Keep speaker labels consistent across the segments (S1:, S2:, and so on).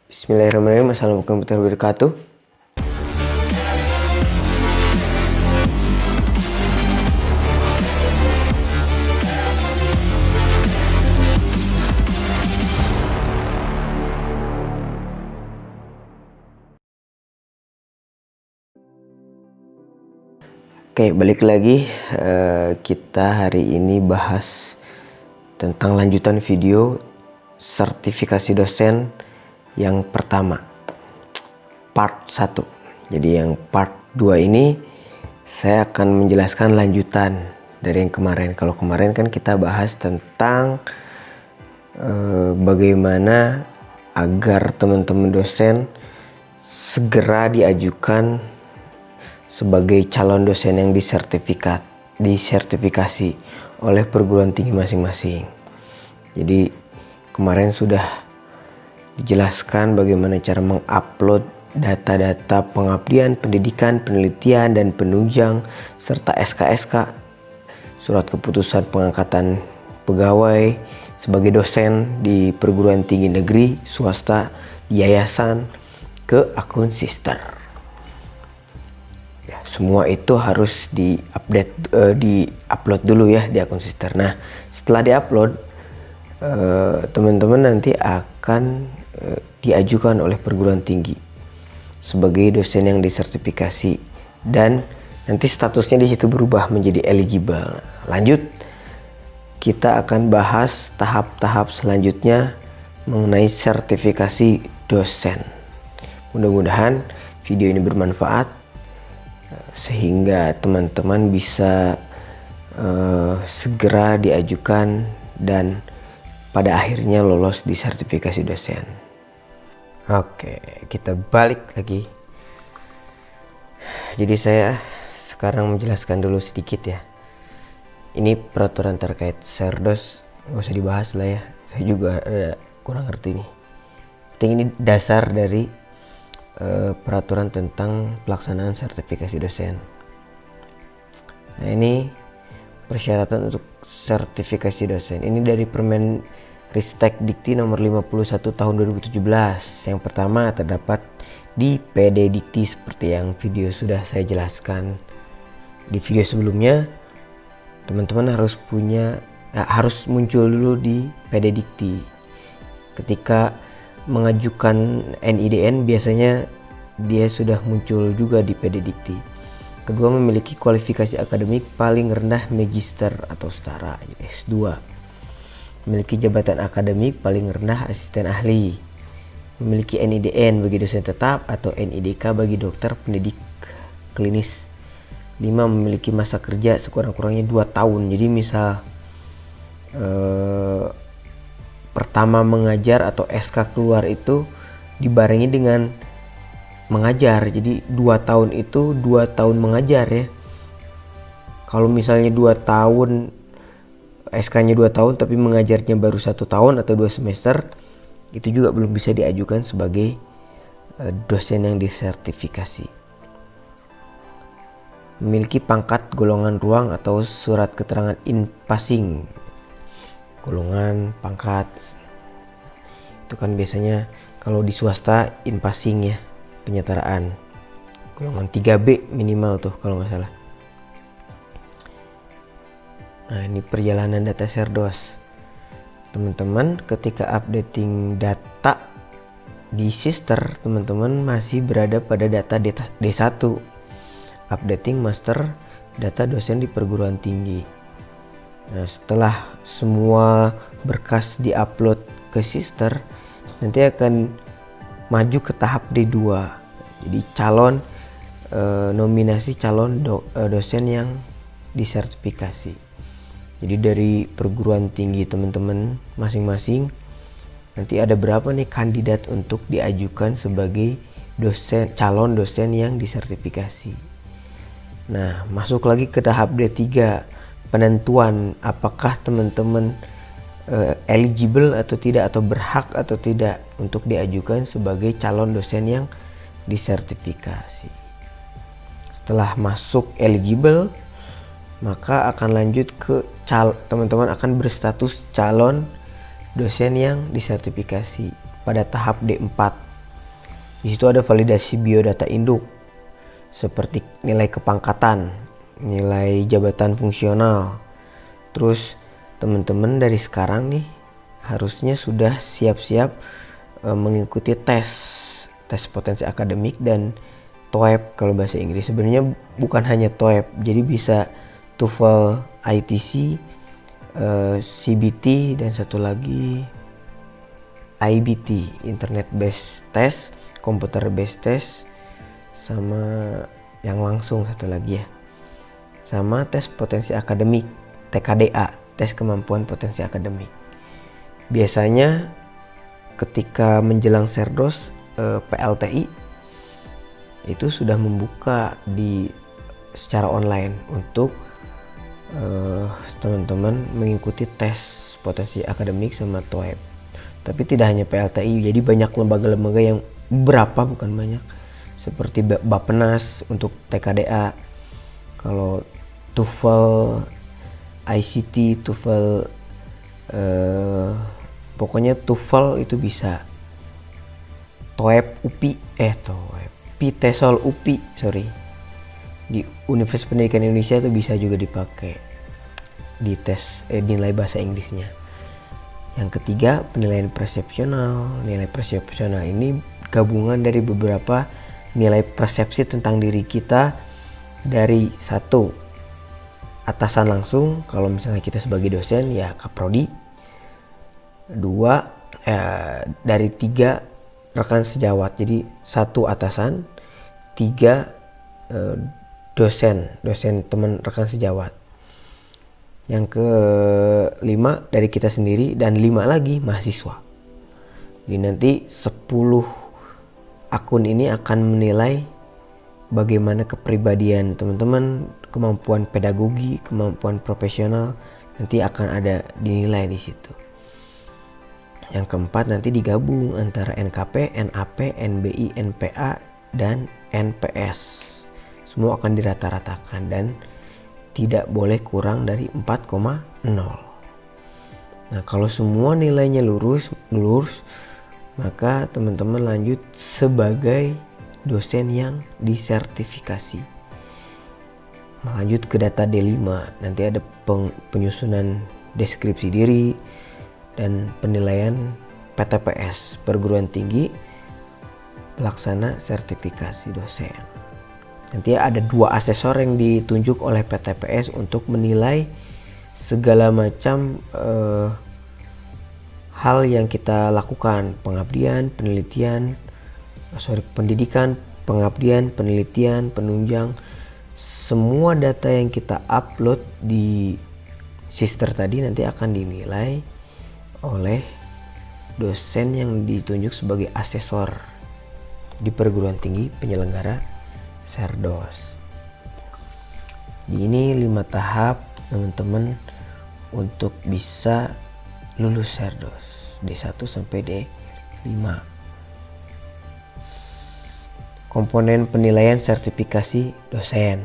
S1: Bismillahirrahmanirrahim. Assalamualaikum warahmatullahi wabarakatuh. Oke, balik lagi. Kita hari ini bahas tentang lanjutan video sertifikasi dosen yang pertama, part 1. Jadi yang part 2 ini saya akan menjelaskan lanjutan dari yang kemarin. Kalau kemarin kan kita bahas tentang bagaimana agar teman-teman dosen segera diajukan sebagai calon dosen yang disertifikasi oleh perguruan tinggi masing-masing. Jadi kemarin sudah dijelaskan bagaimana cara mengupload data-data pengabdian, pendidikan, penelitian, dan penunjang, serta SK-SK, surat keputusan pengangkatan pegawai sebagai dosen di perguruan tinggi negeri, swasta, di yayasan, ke akun Sister. Ya, semua itu harus di-upload dulu ya di akun Sister. Nah, setelah di-upload, teman-teman nanti akan diajukan oleh perguruan tinggi sebagai dosen yang disertifikasi, dan nanti statusnya di situ berubah menjadi eligible. Lanjut, kita akan bahas tahap-tahap selanjutnya mengenai sertifikasi dosen. Mudah-mudahan video ini bermanfaat sehingga teman-teman bisa segera diajukan dan pada akhirnya lolos di sertifikasi dosen. Oke, kita balik lagi. Jadi saya sekarang menjelaskan dulu sedikit ya. Ini peraturan terkait Serdos, gak usah dibahas lah ya. Saya juga kurang ngerti nih. Ini dasar dari peraturan tentang pelaksanaan sertifikasi dosen. Nah, ini persyaratan untuk sertifikasi dosen. Ini dari Permen Ristek Dikti nomor 51 tahun 2017. Yang pertama terdapat di PD Dikti seperti yang video sudah saya jelaskan di video sebelumnya. Teman-teman harus muncul dulu di PD Dikti. Ketika mengajukan NIDN biasanya dia sudah muncul juga di PD Dikti. Kedua, memiliki kualifikasi akademik paling rendah magister atau setara S2. Memiliki jabatan akademik paling rendah asisten ahli. Memiliki NIDN bagi dosen tetap atau NIDK bagi dokter pendidik klinis. 5. Memiliki masa kerja sekurang-kurangnya 2 tahun. Jadi misal pertama mengajar atau SK keluar itu dibarengi dengan mengajar. Jadi 2 tahun itu 2 tahun mengajar ya. Kalau misalnya 2 tahun SK-nya 2 tahun tapi mengajarnya baru 1 tahun atau 2 semester, itu juga belum bisa diajukan sebagai dosen yang disertifikasi. Memiliki pangkat golongan ruang atau surat keterangan in passing. Golongan, pangkat, itu kan biasanya kalau di swasta in passing ya, penyetaraan. Golongan 3B minimal tuh kalau nggak salah. Nah, ini perjalanan data Serdos. Teman-teman ketika updating data di Sister, teman-teman masih berada pada data D1. Updating master data dosen di perguruan tinggi. Nah, setelah semua berkas diupload ke Sister, nanti akan maju ke tahap D2. Jadi nominasi calon dosen yang disertifikasi. Jadi dari perguruan tinggi teman-teman masing-masing nanti ada berapa nih kandidat untuk diajukan sebagai calon dosen yang disertifikasi. Nah, masuk lagi ke tahap D3, penentuan apakah teman-teman eligible atau tidak, atau berhak atau tidak untuk diajukan sebagai calon dosen yang disertifikasi. Setelah masuk eligible, maka akan lanjut ke teman-teman akan berstatus calon dosen yang disertifikasi pada tahap D4. Di situ ada validasi biodata induk seperti nilai kepangkatan, nilai jabatan fungsional. Terus teman-teman dari sekarang nih harusnya sudah siap-siap mengikuti tes potensi akademik dan TOEIC kalau bahasa Inggris. Sebenarnya bukan hanya TOEIC, jadi bisa TOEFL, ITC, CBT, dan satu lagi IBT, Internet Based Test, Computer Based Test, sama yang langsung satu lagi ya, sama tes potensi akademik, TKDA, tes kemampuan potensi akademik. Biasanya ketika menjelang Serdos, PLTI itu sudah membuka secara online untuk teman-teman mengikuti tes potensi akademik sama TOEIC. Tapi tidak hanya PLTI, jadi banyak lembaga-lembaga yang bukan banyak, seperti Bappenas untuk TKDA. Kalau TOEFL, ICT, TOEFL, pokoknya TOEFL itu bisa. TOEIC UPI, PTESOL UPI, di Universitas Pendidikan Indonesia itu bisa juga dipakai di tes nilai bahasa Inggrisnya. Yang ketiga, penilaian persepsional. Nilai persepsional ini gabungan dari beberapa nilai persepsi tentang diri kita, dari satu, atasan langsung, kalau misalnya kita sebagai dosen ya kaprodi. Dua, dari tiga, rekan sejawat. Jadi satu atasan, tiga dosen teman rekan sejawat. Yang kelima dari kita sendiri, dan 5 lagi mahasiswa. Jadi nanti 10 akun ini akan menilai bagaimana kepribadian teman-teman, kemampuan pedagogi, kemampuan profesional, nanti akan ada dinilai di situ. Yang keempat nanti digabung antara NKP, NAP, NBI, NPA, dan NPS. Semua akan dirata-ratakan dan tidak boleh kurang dari 4,0. Nah, kalau semua nilainya lurus, maka teman-teman lanjut sebagai dosen yang disertifikasi. Lanjut ke data D5, nanti ada penyusunan deskripsi diri dan penilaian PTPS, perguruan tinggi pelaksana sertifikasi dosen. Nanti ada 2 asesor yang ditunjuk oleh PTPS untuk menilai segala macam hal yang kita lakukan, pendidikan, pengabdian, penelitian, penunjang. Semua data yang kita upload di Sister tadi nanti akan dinilai oleh dosen yang ditunjuk sebagai asesor di perguruan tinggi penyelenggara Serdos. Ini 5 tahap teman-teman untuk bisa lulus Serdos D1 sampai D5. Komponen penilaian sertifikasi dosen.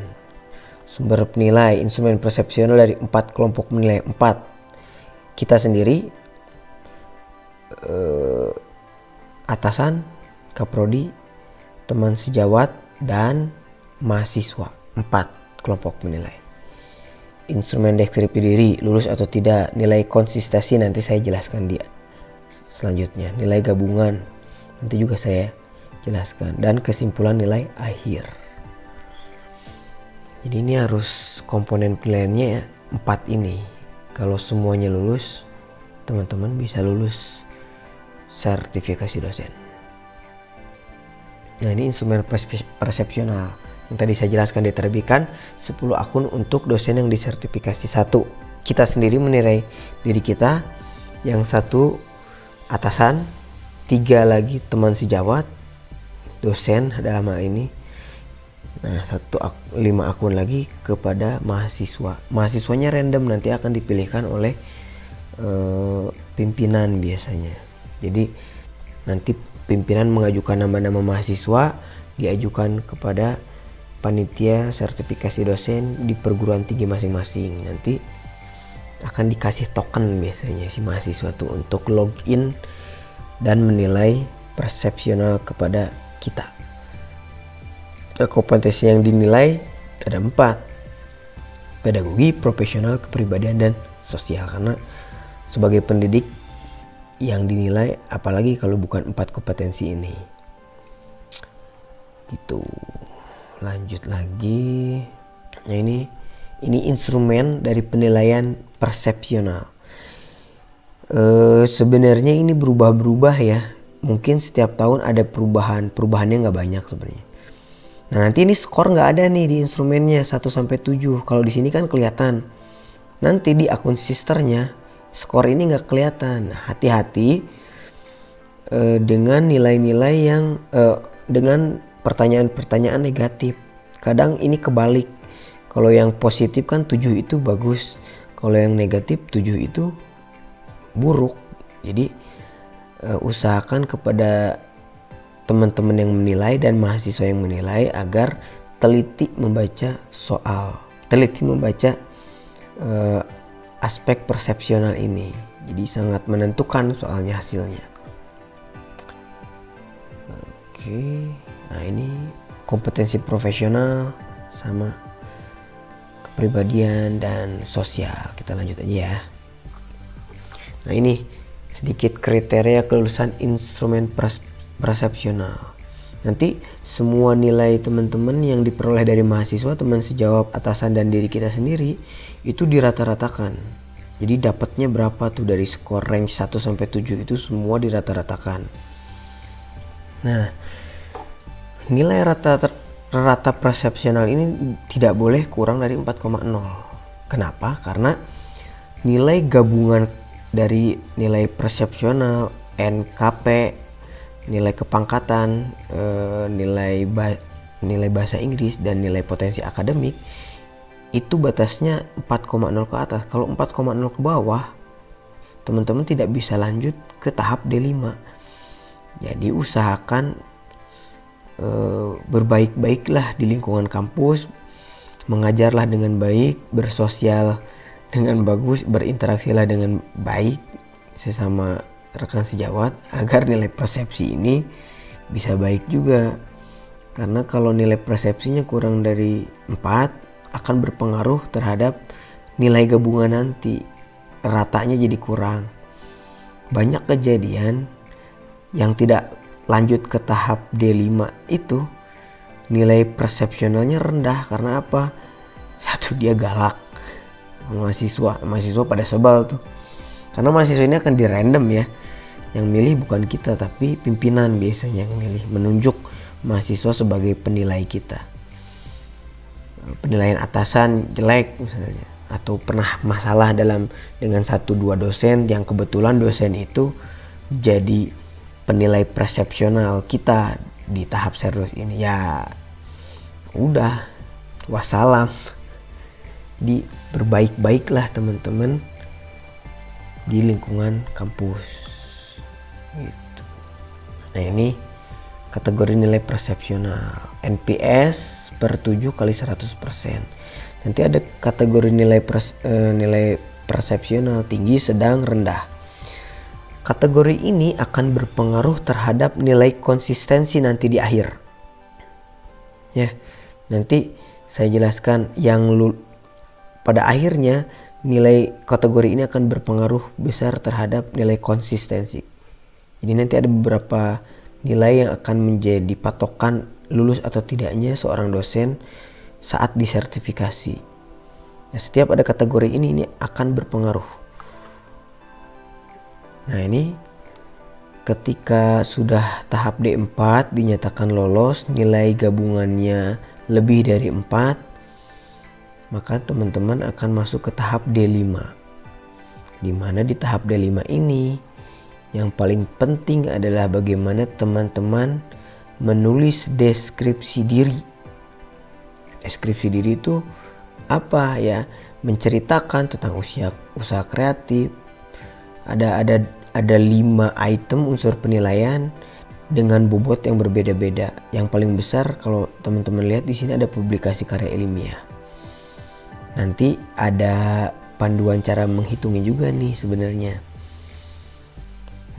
S1: Sumber penilai, instrumen persepsional dari 4 kelompok penilai. 4, kita sendiri, atasan, kaprodi, teman sejawat, dan mahasiswa. 4 kelompok penilai. Instrumen deskripsi diri, lulus atau tidak. Nilai konsistensi nanti saya jelaskan dia selanjutnya. Nilai gabungan nanti juga saya jelaskan. Dan kesimpulan nilai akhir. Jadi ini harus komponen penilaiannya ya, 4 ini. Kalau semuanya lulus, teman-teman bisa lulus sertifikasi dosen. Nah, ini instrumen persepsional yang tadi saya jelaskan, diterbitkan 10 akun untuk dosen yang disertifikasi. 1, kita sendiri menilai diri kita. Yang 1, atasan. 3 lagi teman sejawat, dosen dalam hal ini. Nah, 5 akun lagi kepada mahasiswa. Mahasiswanya random, nanti akan dipilihkan oleh pimpinan biasanya. Jadi nanti pimpinan mengajukan nama-nama mahasiswa, diajukan kepada panitia sertifikasi dosen di perguruan tinggi masing-masing. Nanti akan dikasih token biasanya si mahasiswa tuh untuk login dan menilai persepsional kepada kita. Kompetensi yang dinilai ada 4. Pedagogi, profesional, kepribadian, dan sosial. Karena sebagai pendidik yang dinilai, apalagi kalau bukan 4 kompetensi ini. Gitu. Lanjut lagi. Nah, ini instrumen dari penilaian persepsional. Sebenarnya ini berubah-berubah ya. Mungkin setiap tahun ada perubahannya nggak banyak sebenarnya. Nah, nanti ini skor nggak ada nih di instrumennya 1-7. Kalau di sini kan kelihatan. Nanti di akun sisternya skor ini nggak kelihatan. Nah, hati-hati dengan nilai-nilai yang dengan pertanyaan-pertanyaan negatif. Kadang ini kebalik. Kalau yang positif kan 7 itu bagus. Kalau yang negatif 7 itu buruk. Jadi usahakan kepada teman-teman yang menilai dan mahasiswa yang menilai agar teliti membaca soal, teliti membaca aspek persepsional ini. Jadi sangat menentukan soalnya hasilnya. Oke, nah ini kompetensi profesional sama kepribadian dan sosial. Kita lanjut aja ya. Nah, ini sedikit kriteria kelulusan instrumen persepsional. Nanti semua nilai teman-teman yang diperoleh dari mahasiswa, teman sejawat, atasan, dan diri kita sendiri itu dirata-ratakan. Jadi dapatnya berapa tuh dari skor range 1-7 itu semua dirata-ratakan. Nah, nilai rata persepsional ini tidak boleh kurang dari 4,0. Kenapa? Karena nilai gabungan dari nilai persepsional, NKP, nilai kepangkatan, nilai bahasa Inggris, dan nilai potensi akademik itu batasnya 4,0 ke atas. Kalau 4,0 ke bawah, teman-teman tidak bisa lanjut ke tahap D5. Jadi usahakan berbaik-baiklah di lingkungan kampus, mengajarlah dengan baik, bersosial dengan bagus, berinteraksilah dengan baik sesama rekan sejawat agar nilai persepsi ini bisa baik juga. Karena kalau nilai persepsinya kurang dari 4 akan berpengaruh terhadap nilai gabungan nanti. Ratanya jadi kurang. Banyak kejadian yang tidak lanjut ke tahap D5 itu nilai persepsionalnya rendah. Karena apa? Satu, dia galak. Mahasiswa pada sebal tuh. Karena mahasiswa ini akan di random ya. Yang milih bukan kita tapi pimpinan biasanya yang milih, menunjuk mahasiswa sebagai penilai kita. Penilaian atasan jelek misalnya, atau pernah masalah dengan 1-2 dosen yang kebetulan dosen itu jadi penilai persepsional kita di tahap serius ini, ya udah wassalam. Berbaik-baiklah teman-teman di lingkungan kampus gitu. Nah, ini kategori nilai persepsional NPS per 7 kali 100%. Nanti ada kategori nilai persepsional tinggi, sedang, rendah. Kategori ini akan berpengaruh terhadap nilai konsistensi nanti di akhir. Ya, nanti saya jelaskan yang pada akhirnya nilai kategori ini akan berpengaruh besar terhadap nilai konsistensi. Jadi nanti ada beberapa nilai yang akan menjadi patokan lulus atau tidaknya seorang dosen saat disertifikasi. Nah, setiap ada kategori ini akan berpengaruh. Nah, ini ketika sudah tahap D4 dinyatakan lolos, nilai gabungannya lebih dari 4, maka teman-teman akan masuk ke tahap D5. Dimana di tahap D5 ini yang paling penting adalah bagaimana teman-teman menulis deskripsi diri. Deskripsi diri itu apa ya? Menceritakan tentang usaha kreatif. Ada 5 item unsur penilaian dengan bobot yang berbeda-beda. Yang paling besar kalau teman-teman lihat di sini ada publikasi karya ilmiah. Nanti ada panduan cara menghitungnya juga nih sebenarnya.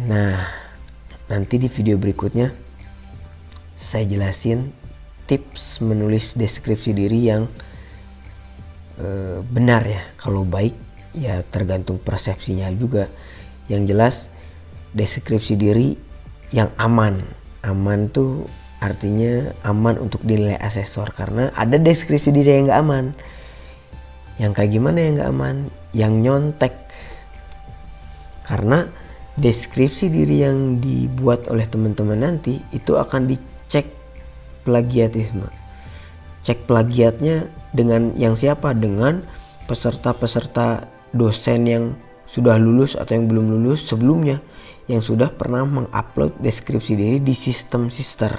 S1: Nah, nanti di video berikutnya saya jelasin tips menulis deskripsi diri yang benar ya. Kalau baik ya tergantung persepsinya juga. Yang jelas deskripsi diri yang aman. Aman tuh artinya aman untuk dinilai asesor, karena ada deskripsi diri yang gak aman. Yang kayak gimana yang gak aman? Yang nyontek. Karena deskripsi diri yang dibuat oleh teman-teman nanti itu akan dicek plagiatisme. Cek plagiatnya dengan yang siapa? Dengan peserta-peserta dosen yang sudah lulus atau yang belum lulus sebelumnya, yang sudah pernah mengupload deskripsi diri di sistem sister.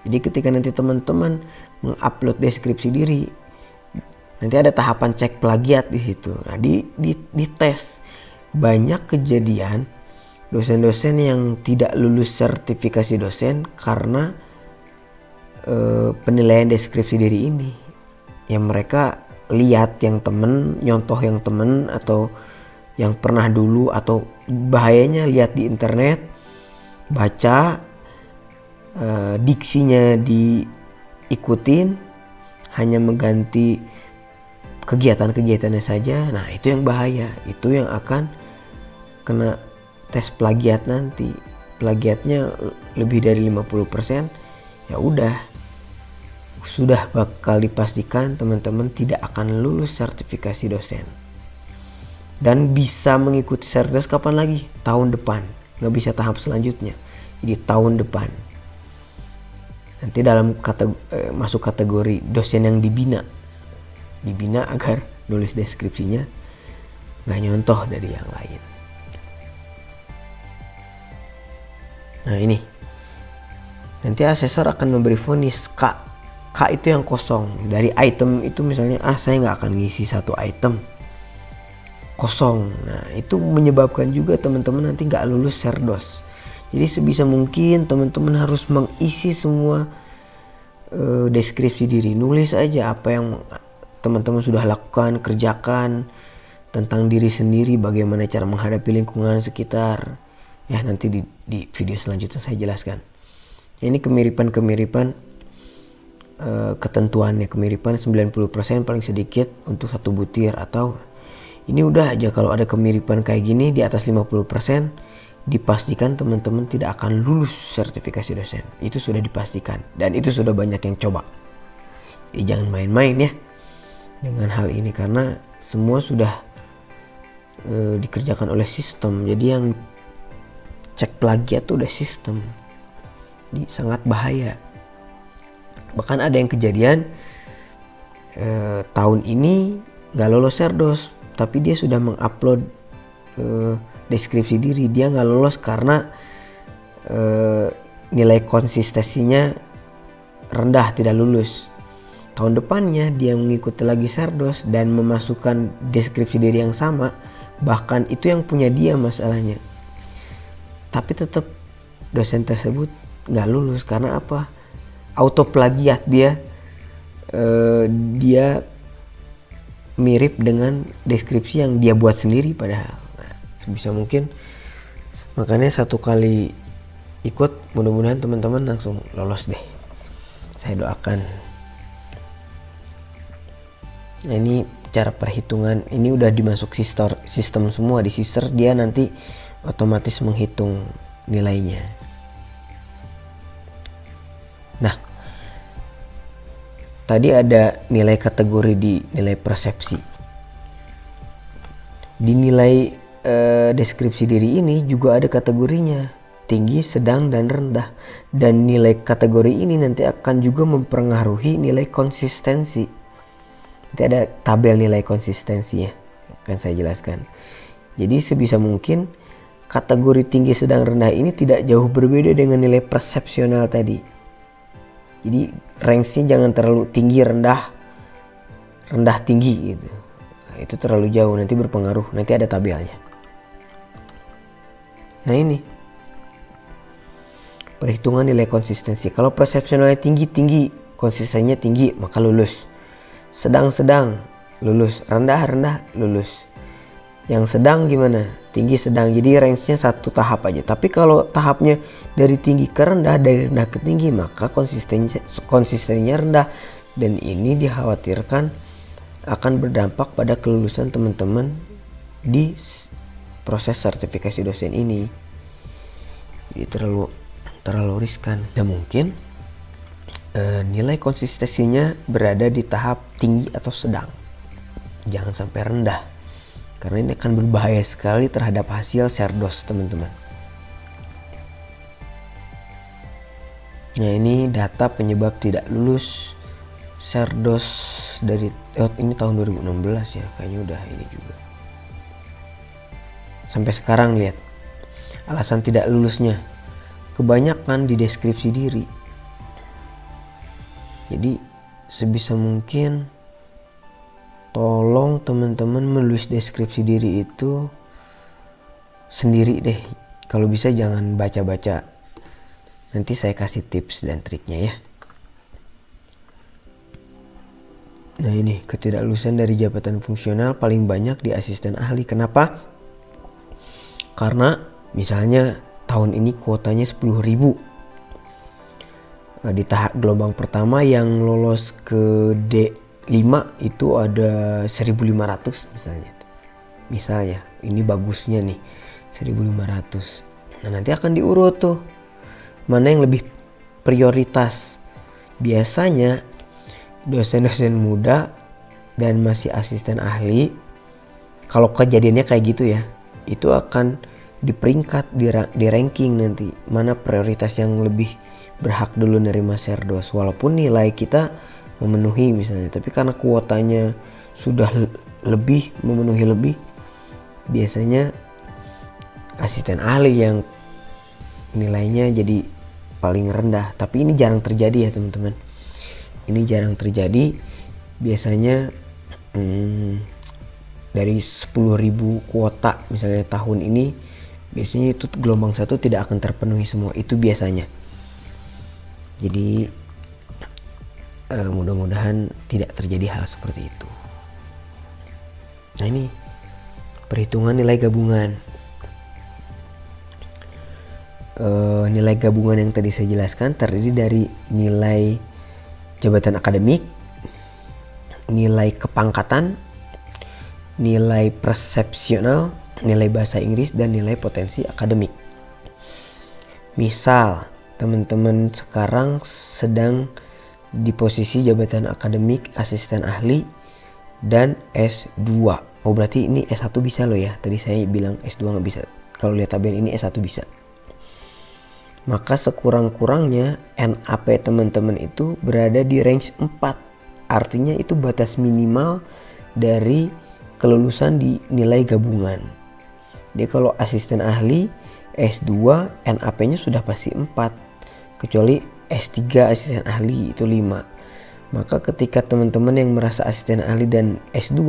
S1: Jadi ketika nanti teman-teman mengupload deskripsi diri, nanti ada tahapan cek plagiat di situ. Nah, di tes. Banyak kejadian dosen-dosen yang tidak lulus sertifikasi dosen karena penilaian deskripsi diri ini. Yang mereka lihat yang temen, nyontoh yang temen, atau yang pernah dulu, atau bahayanya lihat di internet, baca, diksinya diikutin, hanya mengganti kegiatan-kegiatannya saja. Nah, itu yang bahaya, itu yang akan kena tes plagiat nanti. Plagiatnya lebih dari 50%, ya udah, sudah bakal dipastikan teman-teman tidak akan lulus sertifikasi dosen. Dan bisa mengikuti sertifikasi kapan lagi? Tahun depan. Nggak bisa tahap selanjutnya. Jadi tahun depan. Nanti dalam masuk kategori dosen yang dibina. Dibina agar nulis deskripsinya nggak nyontoh dari yang lain. Nah ini. Nanti asesor akan memberi vonis K. K itu yang kosong. Dari item itu misalnya, saya nggak akan ngisi satu item. Kosong. Nah itu menyebabkan juga teman-teman nanti nggak lulus serdos. Jadi sebisa mungkin teman-teman harus mengisi semua deskripsi diri. Nulis aja apa yang teman-teman sudah lakukan, kerjakan tentang diri sendiri, bagaimana cara menghadapi lingkungan sekitar. Ya nanti di video selanjutnya saya jelaskan. Ini kemiripan-kemiripan ketentuannya, kemiripan 90% paling sedikit untuk satu butir, atau ini udah aja kalau ada kemiripan kayak gini di atas 50%, dipastikan teman-teman tidak akan lulus sertifikasi dosen. Itu sudah dipastikan dan itu sudah banyak yang coba. Jadi jangan main-main ya dengan hal ini, karena semua sudah dikerjakan oleh sistem. Jadi yang cek plagiat tuh udah sistem. Jadi sangat bahaya. Bahkan ada yang kejadian tahun ini gak lolos serdos, tapi dia sudah mengupload deskripsi diri. Dia gak lolos karena nilai konsistensinya rendah, tidak lulus. Tahun depannya dia mengikuti lagi serdos dan memasukkan deskripsi diri yang sama, bahkan itu yang punya dia masalahnya. Tapi tetap dosen tersebut gak lulus karena apa? Auto plagiat dia. Dia mirip dengan deskripsi yang dia buat sendiri padahal. Nah, sebisa mungkin makanya satu kali ikut, mudah-mudahan teman-teman langsung lolos deh. Saya doakan. Nah, ini cara perhitungan ini udah dimasuk sistem semua. Di sister dia nanti otomatis menghitung nilainya. Nah, tadi ada nilai kategori di nilai persepsi. Di nilai deskripsi diri ini juga ada kategorinya, tinggi, sedang, dan rendah. Dan nilai kategori ini nanti akan juga mempengaruhi nilai konsistensi. Nanti ada tabel nilai konsistensinya, akan saya jelaskan. Jadi sebisa mungkin kategori tinggi, sedang, rendah ini tidak jauh berbeda dengan nilai persepsional tadi. Jadi range-nya jangan terlalu tinggi, rendah, rendah, tinggi gitu. Nah, itu terlalu jauh, nanti berpengaruh, nanti ada tabelnya. Nah ini perhitungan nilai konsistensi. Kalau persepsionalnya tinggi, konsistensinya tinggi, maka lulus. Sedang, lulus. Rendah, lulus. Yang sedang gimana? Tinggi sedang. Jadi range-nya satu tahap aja. Tapi kalau tahapnya dari tinggi ke rendah, dari rendah ke tinggi, maka konsistensinya rendah. Dan ini dikhawatirkan akan berdampak pada kelulusan teman-teman di proses sertifikasi dosen ini. Jadi terlalu riskan. Dan mungkin nilai konsistensinya berada di tahap tinggi atau sedang. Jangan sampai rendah. Karena ini akan berbahaya sekali terhadap hasil Serdos, teman-teman. Nah, ini data penyebab tidak lulus Serdos dari ini tahun 2016 ya, kayaknya udah ini juga. Sampai sekarang lihat. Alasan tidak lulusnya kebanyakan di deskripsi diri. Jadi sebisa mungkin tolong teman-teman menulis deskripsi diri itu sendiri deh. Kalau bisa jangan baca-baca. Nanti saya kasih tips dan triknya ya. Nah, ini ketidaklulusan dari jabatan fungsional paling banyak di asisten ahli. Kenapa? Karena misalnya tahun ini kuotanya 10.000. Di tahap gelombang pertama yang lolos ke D5 itu ada 1.500 misalnya ini bagusnya nih 1.500. Nah, nanti akan diurut tuh mana yang lebih prioritas. Biasanya dosen-dosen muda dan masih asisten ahli, kalau kejadiannya kayak gitu ya, itu akan diperingkat di ranking nanti mana prioritas yang lebih berhak dulu nerima Serdos, walaupun nilai kita memenuhi misalnya, tapi karena kuotanya sudah memenuhi lebih, biasanya asisten ahli yang nilainya jadi paling rendah. Tapi ini jarang terjadi ya teman-teman, ini jarang terjadi. Biasanya dari 10.000 kuota misalnya tahun ini, biasanya itu gelombang 1 tidak akan terpenuhi semua, itu biasanya. Jadi mudah-mudahan tidak terjadi hal seperti itu. Nah, ini perhitungan nilai gabungan. Nilai gabungan yang tadi saya jelaskan terdiri dari nilai jabatan akademik, nilai kepangkatan, nilai persepsional, nilai bahasa Inggris, dan nilai potensi akademik. Misal teman-teman sekarang sedang di posisi jabatan akademik asisten ahli dan S2. Oh, berarti ini S1 bisa loh ya. Tadi saya bilang S2 nggak bisa. Kalau lihat tabel ini S1 bisa. Maka sekurang-kurangnya NAP teman-teman itu berada di range 4. Artinya itu batas minimal dari kelulusan di nilai gabungan. Jadi kalau asisten ahli S2 NAP-nya sudah pasti 4. Kecuali S3 asisten ahli itu 5. Maka ketika teman-teman yang merasa asisten ahli dan S2,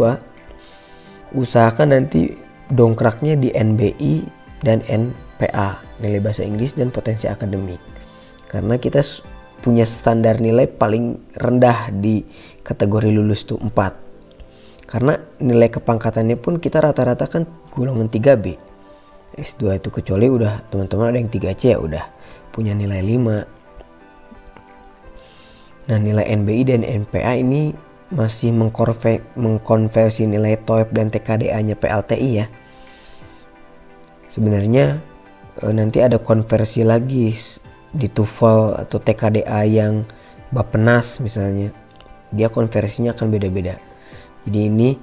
S1: usahakan nanti dongkraknya di NBI dan NPA, nilai bahasa Inggris dan potensi akademik. Karena kita punya standar nilai paling rendah di kategori lulus tuh 4. Karena nilai kepangkatannya pun kita rata-rata kan golongan 3B. S2 itu kecuali udah teman-teman ada yang 3C ya udah punya nilai 5. Nah, nilai NBI dan NPA ini masih mengkonversi nilai TOEFL dan TKDA-nya PLTI ya. Sebenarnya nanti ada konversi lagi di TOEFL atau TKDA yang Bappenas misalnya. Dia konversinya akan beda-beda. Jadi ini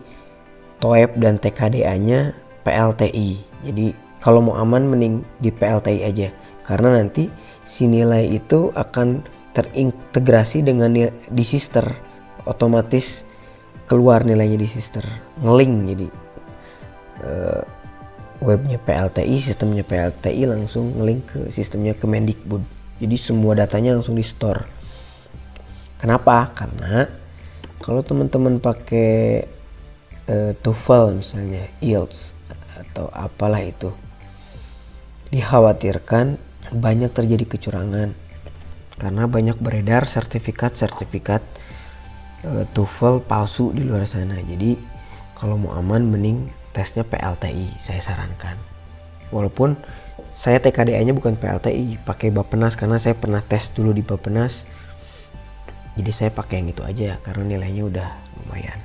S1: TOEFL dan TKDA-nya PLTI. Jadi kalau mau aman mending di PLTI aja. Karena nanti si nilai itu akan terintegrasi dengan di sister, otomatis keluar nilainya di sister, ngelink. Jadi webnya PLTI, sistemnya PLTI langsung ngelink ke sistemnya Kemendikbud. Jadi semua datanya langsung di store. Kenapa? Karena kalau teman-teman pakai TOEFL misalnya, IELTS atau apalah itu, dikhawatirkan banyak terjadi kecurangan karena banyak beredar sertifikat TOEFL palsu di luar sana. Jadi kalau mau aman mending tesnya PLTI saya sarankan. Walaupun saya TKDA-nya bukan PLTI, pakai Bappenas karena saya pernah tes dulu di Bappenas. Jadi saya pakai yang itu aja karena nilainya udah lumayan.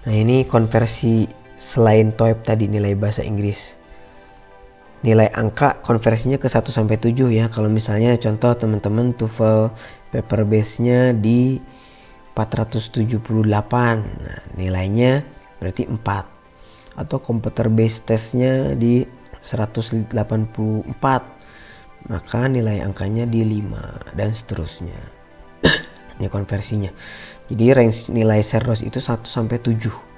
S1: Nah ini konversi selain TOEIC tadi, nilai bahasa Inggris. Nilai angka konversinya ke 1 sampai 7 ya. Kalau misalnya contoh teman-teman TOEFL paper base-nya di 478. Nah, nilainya berarti 4. Atau computer base testnya di 184. Maka nilai angkanya di 5 dan seterusnya. Ini konversinya. Jadi range nilai Cerdos itu 1 sampai 7.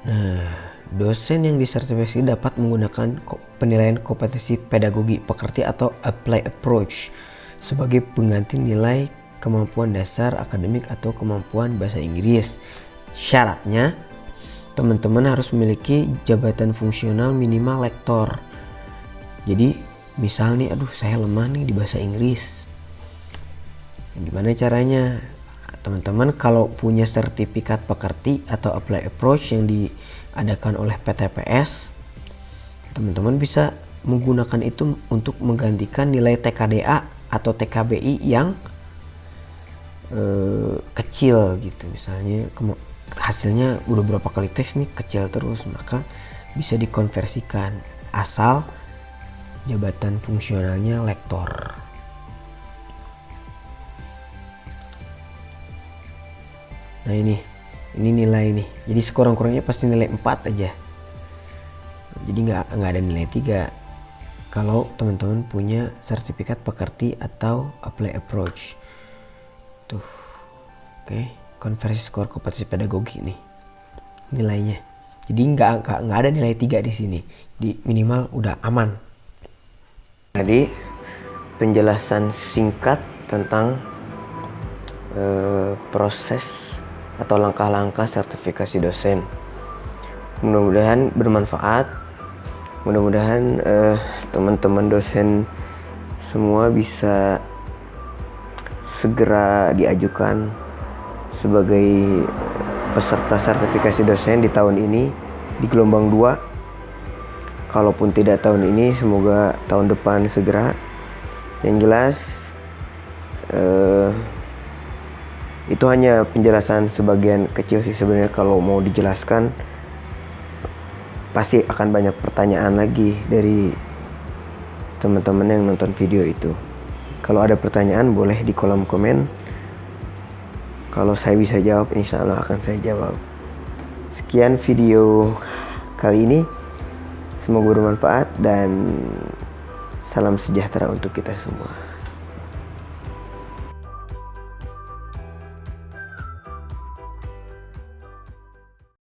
S1: Nah, dosen yang disertifikasi dapat menggunakan penilaian kompetensi pedagogi pekerti atau apply approach sebagai pengganti nilai kemampuan dasar akademik atau kemampuan bahasa Inggris. Syaratnya, teman-teman harus memiliki jabatan fungsional minimal lektor. Jadi, misal nih, aduh saya lemah nih di bahasa Inggris. Gimana caranya? Teman-teman kalau punya sertifikat pekerti atau apply approach yang diadakan oleh PTPS, teman-teman bisa menggunakan itu untuk menggantikan nilai TKDA atau TKBI yang kecil gitu. Misalnya hasilnya udah berapa kali tes nih kecil terus, maka bisa dikonversikan asal jabatan fungsionalnya lektor. Nah ini nilai nih. Jadi sekurang-kurangnya pasti nilai 4 aja. Jadi nggak ada nilai 3 kalau teman-teman punya sertifikat pekerti atau apply approach. Tuh. Oke, konversi skor kompetensi pedagogi nih nilainya. Jadi nggak ada nilai 3 di sini. Di minimal udah aman. Jadi penjelasan singkat tentang proses atau langkah-langkah sertifikasi dosen. Mudah-mudahan bermanfaat. Mudah-mudahan teman-teman dosen semua bisa segera diajukan sebagai peserta sertifikasi dosen di tahun ini di gelombang 2. Kalaupun tidak tahun ini, semoga tahun depan segera. Yang jelas itu hanya penjelasan sebagian kecil sih sebenarnya. Kalau mau dijelaskan pasti akan banyak pertanyaan lagi dari teman-teman yang nonton video itu. Kalau ada pertanyaan boleh di kolom komen. Kalau saya bisa jawab, insya Allah akan saya jawab. Sekian video kali ini. Semoga bermanfaat dan salam sejahtera untuk kita semua.